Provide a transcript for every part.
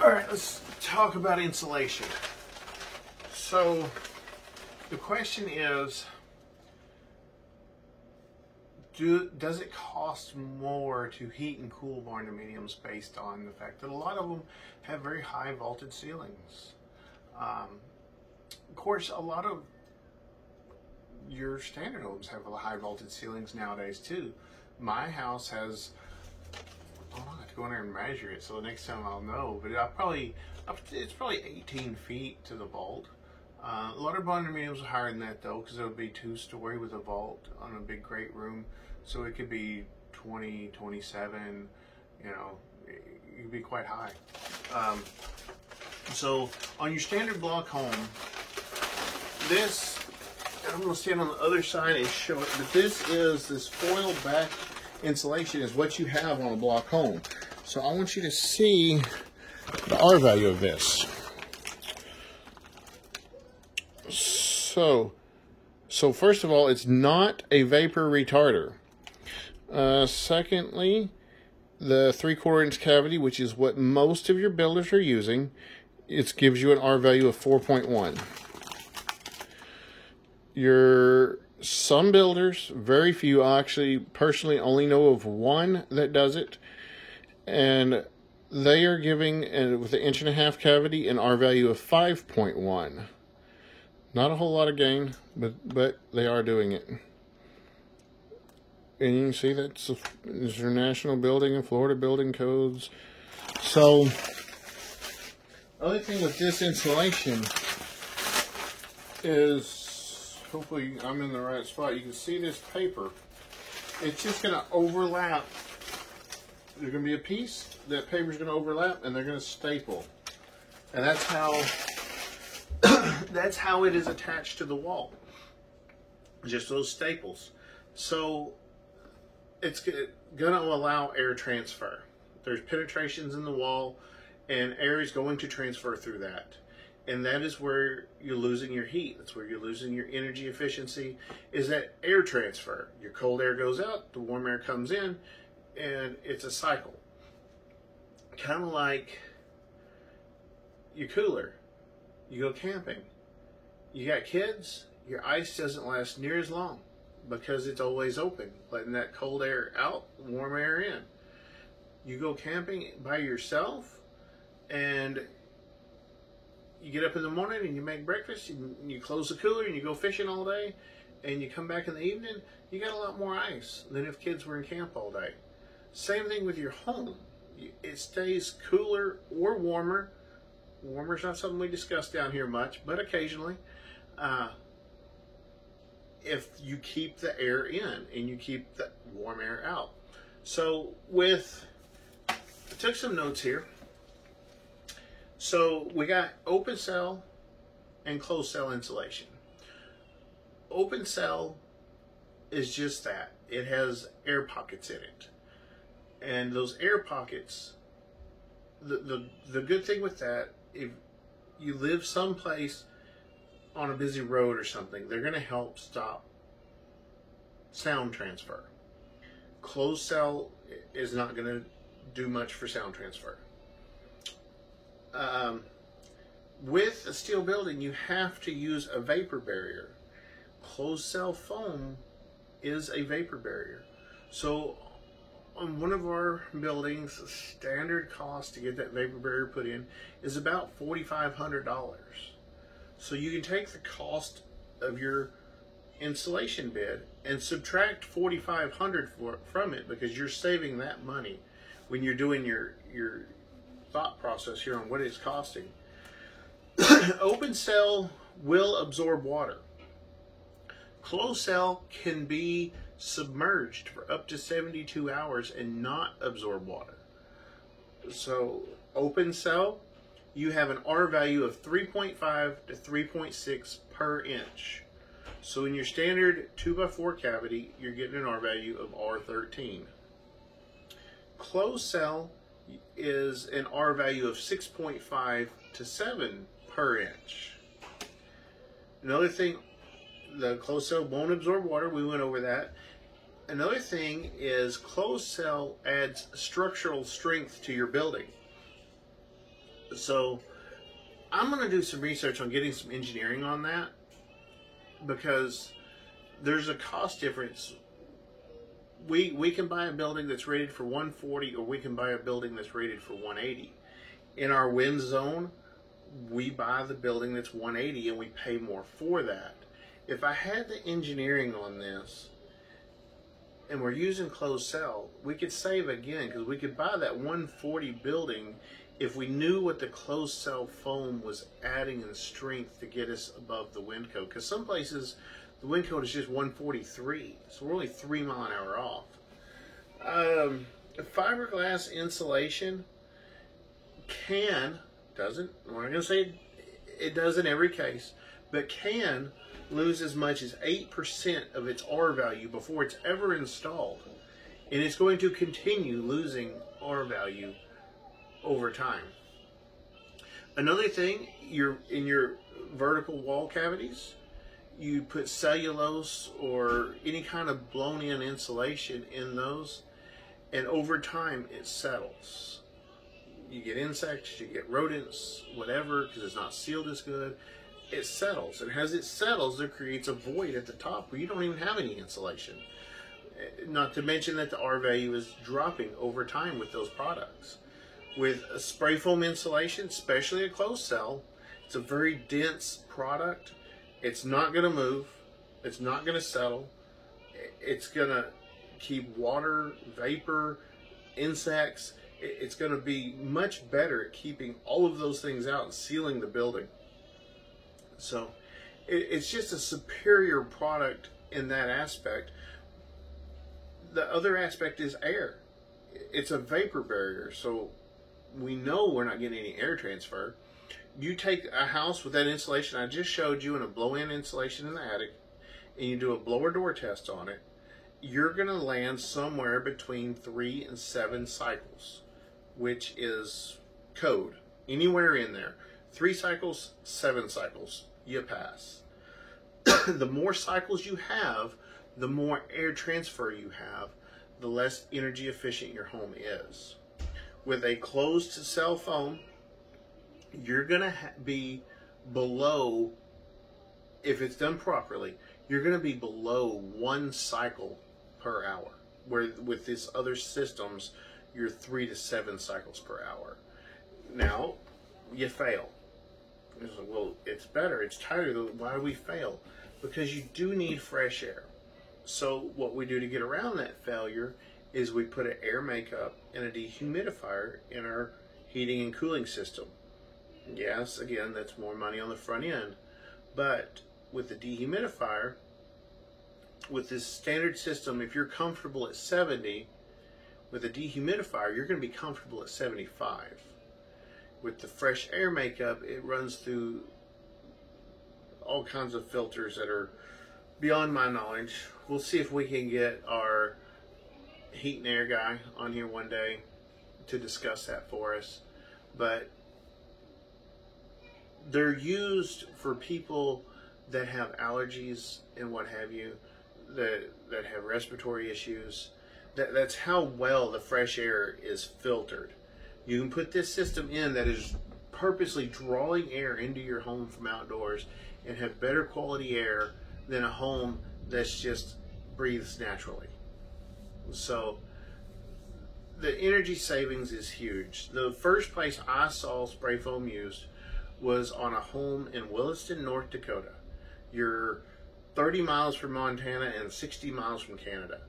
All right, let's talk about insulation. So the question is, does it cost more to heat and cool barndominiums based on the fact that a lot of them have very high vaulted ceilings? Of course, a lot of your standard homes have high vaulted ceilings nowadays too. My house has, I'll have to go in there and measure it, so the next time I'll know, but it's probably 18 feet to the vault. A lot of barndominiums are higher than that though, because it would be 2-story with a vault on a big great room. So it could be 20, 27, you know, it could be quite high. So on your standard block home, this, I'm going to stand on the other side and show it, but this foil back insulation is what you have on a block home. So I want you to see the R value of this. So first of all, it's not a vapor retarder. Secondly, the 3/4 inch cavity, which is what most of your builders are using, it gives you an R value of 4.1. Some builders, very few, I actually personally only know of one that does it, and they are giving, with an 1.5 inch cavity, an R value of 5.1. Not a whole lot of gain, but they are doing it. And you can see that's International Building and Florida Building Codes. So, other thing with this insulation is, hopefully I'm in the right spot, you can see this paper. It's just going to overlap. There's going to be a piece, that paper's going to overlap, and they're going to staple. And that's how it is attached to the wall. Just those staples. So it's going to allow air transfer. There's penetrations in the wall, and air is going to transfer through that. And that is where you're losing your heat. That's where you're losing your energy efficiency, is that air transfer. Your cold air goes out, the warm air comes in, and it's a cycle. Kind of like your cooler. You go camping. You got kids, your ice doesn't last near as long because it's always open, letting that cold air out, warm air in. You go camping by yourself, and you get up in the morning and you make breakfast, and you close the cooler and you go fishing all day, and you come back in the evening, you got a lot more ice than if kids were in camp all day. Same thing with your home. It stays cooler or warmer. Warmer's not something we discuss down here much, but occasionally, if you keep the air in and you keep the warm air out. So I took some notes here. So we got open cell and closed cell insulation. Open cell is just that. It has air pockets in it. And those air pockets, the good thing with that, if you live someplace on a busy road or something, they're going to help stop sound transfer. Closed cell is not going to do much for sound transfer. With a steel building, you have to use a vapor barrier. Closed cell foam is a vapor barrier. So on one of our buildings, the standard cost to get that vapor barrier put in is about $4,500. So you can take the cost of your insulation bid and subtract $4,500 from it, because you're saving that money when you're doing your thought process here on what it's costing. Open cell will absorb water. Closed cell can be submerged for up to 72 hours and not absorb water. So open cell, you have an R value of 3.5 to 3.6 per inch. So in your standard 2x4 cavity, you're getting an R value of R13. Closed cell is an R value of 6.5 to 7 per inch. Another thing, the closed cell won't absorb water. We went over that. Another thing is closed cell adds structural strength to your building. So I'm going to do some research on getting some engineering on that, because there's a cost difference. We can buy a building that's rated for 140, or we can buy a building that's rated for 180. In our wind zone, we buy the building that's 180 and we pay more for that. If I had the engineering on this and we're using closed cell, we could save again, because we could buy that 140 building if we knew what the closed cell foam was adding in strength to get us above the wind code. Because some places the wind code is just 143, so we're only 3 miles an hour off. Fiberglass insulation doesn't, we're not going to say it does in every case, but can lose as much as 8% of its R value before it's ever installed. And it's going to continue losing R value over time. Another thing, in your vertical wall cavities, you put cellulose or any kind of blown in insulation in those, and over time it settles. You get insects, you get rodents, whatever, because it's not sealed as good. It settles, and as it settles, it creates a void at the top where you don't even have any insulation. Not to mention that the R value is dropping over time with those products. With a spray foam insulation, especially a closed cell, it's a very dense product. It's not going to move. It's not going to settle. It's going to keep water, vapor, insects. It's going to be much better at keeping all of those things out and sealing the building. So it's just a superior product in that aspect. The other aspect is air. It's a vapor barrier, so we know we're not getting any air transfer. You take a house with that insulation I just showed you, and a blow-in insulation in the attic, and you do a blower door test on it, you're going to land somewhere between 3 and 7 cycles, which is code. Anywhere in there. 3 cycles, 7 cycles, you pass. The more cycles you have, the more air transfer you have, the less energy efficient your home is. With a closed cell foam, you're going to be below, if it's done properly, you're going to be below 1 cycle per hour. Where with these other systems, you're 3 to 7 cycles per hour. Now, you fail. Well, it's better, it's tighter. Why do we fail? Because you do need fresh air. So what we do to get around that failure is we put an air makeup and a dehumidifier in our heating and cooling system. Yes, again, that's more money on the front end. But with the dehumidifier, with this standard system, if you're comfortable at 70, with a dehumidifier, you're going to be comfortable at 75. With the fresh air makeup, it runs through all kinds of filters that are beyond my knowledge. We'll see if we can get our heat and air guy on here one day to discuss that for us. But they're used for people that have allergies and what have you, that have respiratory issues. That's how well the fresh air is filtered. You can put this system in that is purposely drawing air into your home from outdoors and have better quality air than a home that's just breathes naturally. So the energy savings is huge. The first place I saw spray foam used was on a home in Williston, North Dakota. You're 30 miles from Montana and 60 miles from Canada.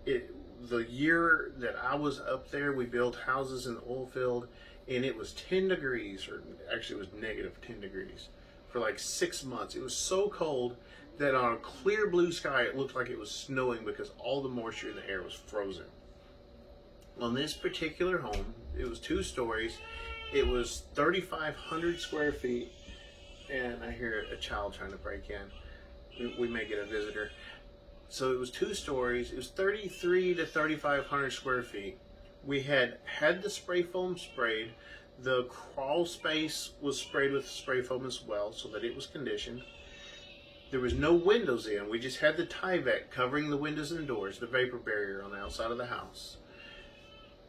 The year that I was up there, we built houses in the oil field, and it was 10 degrees, or actually it was negative 10 degrees, for like 6 months. It was so cold that on a clear blue sky, it looked like it was snowing because all the moisture in the air was frozen. On this particular home, it was 2 stories. It was 3,500 square feet, and I hear a child trying to break in. We may get a visitor. So it was 2 stories. It was 3,300 to 3,500 square feet. We had the spray foam sprayed. The crawl space was sprayed with spray foam as well, so that it was conditioned. There was no windows in. We just had the Tyvek covering the windows and doors, the vapor barrier on the outside of the house.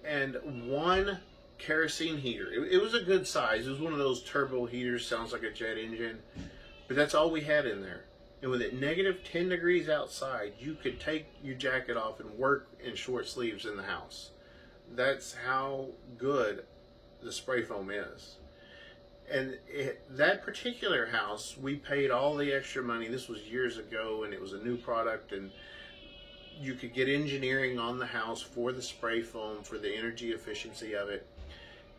And one kerosene heater. It was a good size. It was one of those turbo heaters, sounds like a jet engine, but that's all we had in there. And with it negative 10 degrees outside, you could take your jacket off and work in short sleeves in the house. That's how good the spray foam is. And that particular house, we paid all the extra money. This was years ago, and it was a new product, and you could get engineering on the house for the spray foam, for the energy efficiency of it.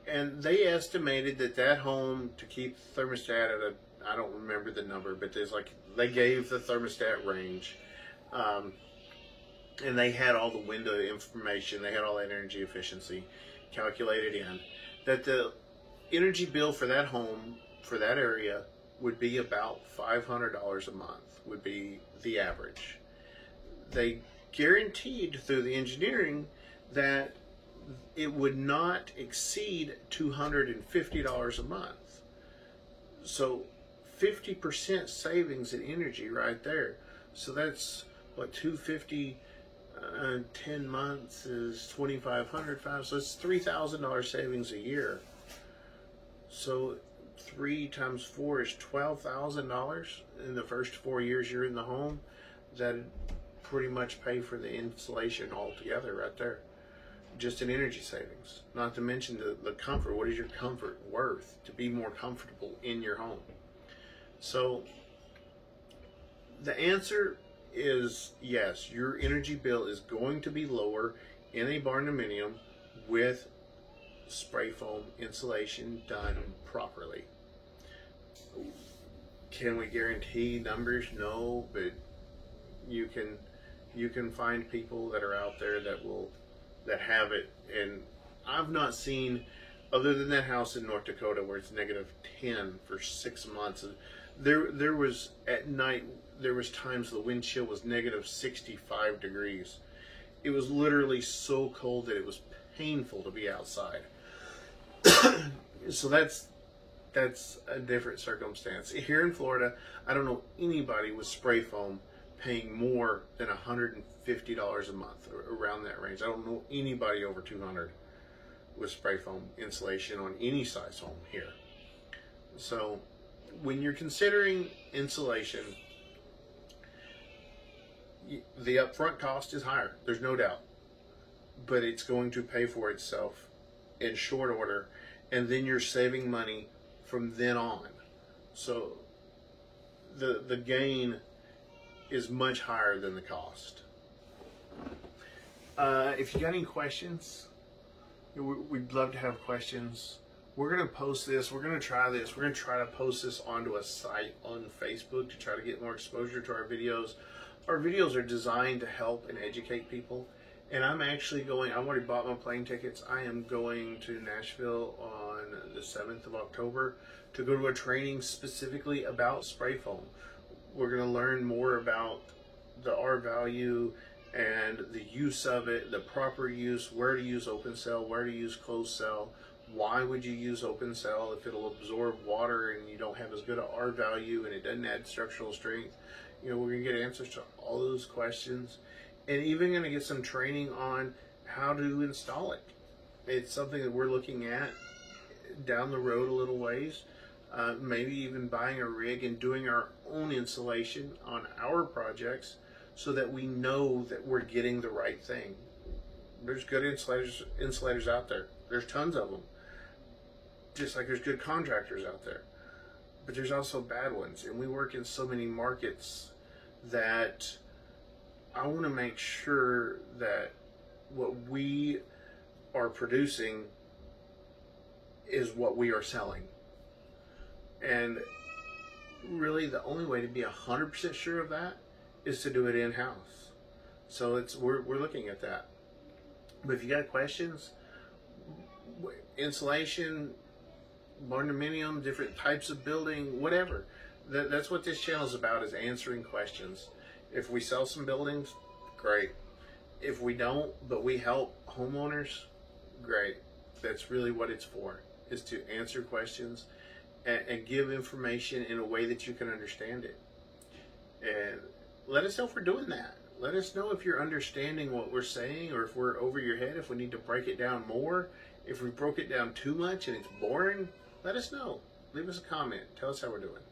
And they estimated that home, to keep the thermostat at I don't remember the number, but they gave the thermostat range. And they had all the window information. They had all that energy efficiency calculated in. That the energy bill for that home, for that area, would be about $500 a month, would be the average. They guaranteed through the engineering that it would not exceed $250 a month. So 50% savings in energy right there. So that's what, $250 10 months is $2,500, so it's $3,000 savings a year. So 3 times 4 is $12,000 in the first 4 years you're in the home. That'd pretty much pay for the insulation altogether right there. Just in energy savings. Not to mention the comfort. What is your comfort worth to be more comfortable in your home? So the answer is yes, your energy bill is going to be lower in a barndominium with spray foam insulation done properly. Can we guarantee numbers? No, but you can find people that are out there that have it. And I've not seen, other than that house in North Dakota where it's negative 10 for 6 months. There was at night, there was times the wind chill was negative 65 degrees. It was literally so cold that it was painful to be outside. So that's a different circumstance. Here in Florida, I don't know anybody with spray foam paying more than $150 a month, or around that range. I don't know anybody over $200 with spray foam insulation on any size home here. So when you're considering insulation, the upfront cost is higher, there's no doubt, but it's going to pay for itself in short order, and then you're saving money from then on. So the gain is much higher than the cost. If you got any questions, we'd love to have questions. We're going to post this. We're going to try this. We're going to try to post this onto a site on Facebook to try to get more exposure to our videos. Our videos are designed to help and educate people. And I'm actually going, I've already bought my plane tickets. I am going to Nashville on the 7th of October to go to a training specifically about spray foam. We're going to learn more about the R value and the use of it, the proper use, where to use open cell, where to use closed cell. Why would you use open cell if it'll absorb water and you don't have as good a R value and it doesn't add structural strength? You know, we're going to get answers to all those questions, and even going to get some training on how to install it. It's something that we're looking at down the road a little ways. Maybe even buying a rig and doing our own insulation on our projects so that we know that we're getting the right thing. There's good insulators out there. There's tons of them. Just like there's good contractors out there. But there's also bad ones. And we work in so many markets that I want to make sure that what we are producing is what we are selling. And really the only way to be 100% sure of that is to do it in-house. So we're looking at that. But if you got questions, insulation, barndominium, different types of building, whatever, that's what this channel is about, is answering questions. If we sell some buildings, great. If we don't, but we help homeowners, great. That's really what it's for, is to answer questions and give information in a way that you can understand it. And let us know if we're doing that. Let us know if you're understanding what we're saying, or if we're over your head, if we need to break it down more. If we broke it down too much and it's boring, let us know. Leave us a comment. Tell us how we're doing.